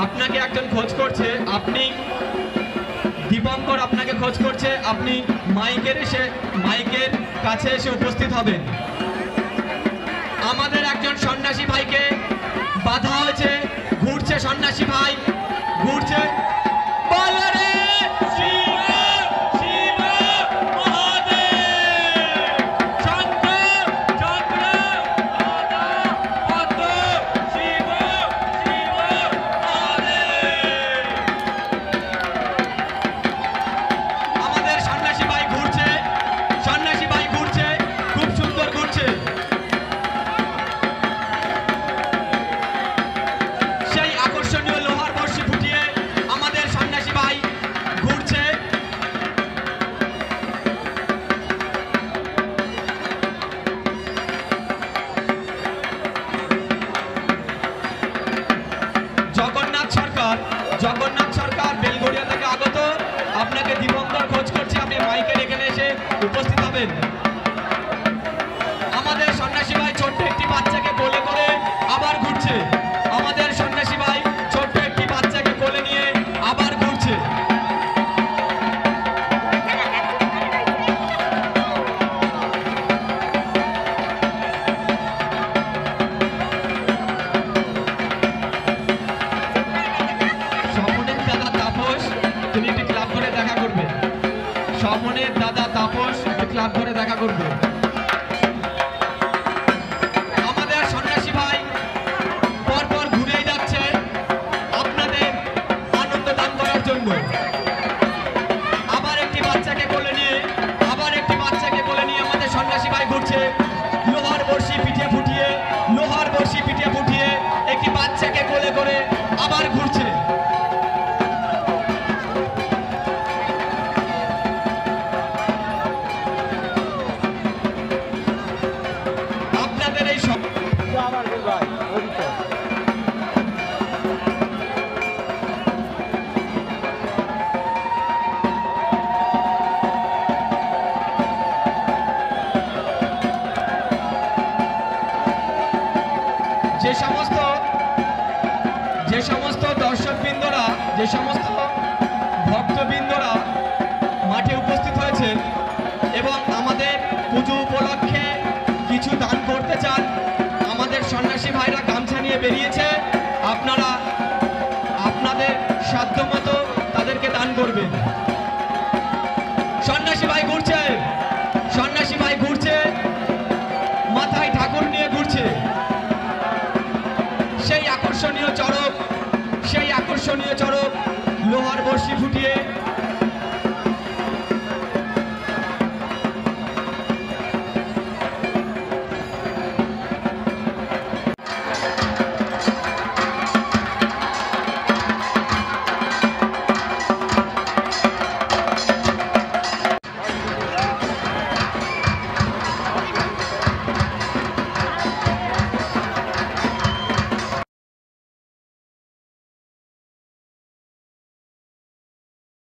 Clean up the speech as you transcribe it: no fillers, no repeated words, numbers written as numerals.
আপনাকে একজন খোঁজ করছে, আপনি দীপঙ্কর আপনাকে খোঁজ করছে, আপনি মাইকের কাছে এসে উপস্থিত হবেন। আমাদের একজন সন্ন্যাসী ভাইকে বাধা হয়েছে, ঘুরছে সন্ন্যাসী ভাই, ঘুরছে। বলে রে শিব শিব মহাদেব, শঙ্কর চক্র গদা পদ্ম, শিব শিব মহাদেব। আমাদের সন্ন্যাসী ভাই ঘুরছে, সন্ন্যাসী ভাই ঘুরছে, খুব সুন্দর ঘুরছে। সেই আকর্ষণীয় লোহার বর্ষি ফুটিয়ে আমাদের সন্ন্যাসী ভাই ঘুরছে। জগন্নাথ সরকার বেলগড়িয়া থেকে আগত, আপনাকে দীপঙ্কর খোঁজ করছে, আপনি মাইকের এখানে এসে উপস্থিত হবেন। আমাদের সন্ন্যাসী ভাই ছোট্ট একটি বাচ্চাকে কোলে করে আবার ঘুরছে। আমাদের সন্ন্যাসী ভাই ছোট্ট একটি বাচ্চাকে কোলে নিয়ে আবার ঘুরছে। স্বপনের দাদা তাপস, তিনি একটি ক্লাব করে দেখা করবে। স্বপনের দাদা তাপস একটি ক্লাব করে দেখা করবে। আমাদের সন্ন্যাসী ভাই পরপর ঘুরেই যাচ্ছে আপনাদের আনন্দ দান করার জন্য। আবার একটি বাচ্চাকে কোলে নিয়ে আমাদের সন্ন্যাসী ভাই ঘুরছে। লোহার বর্ষি পিঠে ফুটিয়ে একটি বাচ্চাকে কোলে করে আবার ঘুরছে। আপনাদের এই যে সমস্ত দর্শকবৃন্দরা, যে সমস্ত ভক্তবৃন্দরা মাঠে উপস্থিত হয়েছেন এবং আমাদের পুজো উপলক্ষে কিছু দান করতে চান, আমাদের সন্ন্যাসী ভাইরা গামছা নিয়ে বেরিয়েছে। আপনারা আপনাদের সাধ্যমতো তাদেরকে দান করবেন। সন্ন্যাসী ভাই ঘুরছে, মাথায় ঠাকুর নিয়ে ঘুরছে। সেই আকর্ষণীয় চড়ক লোহার বর্ষি ফুটিয়ে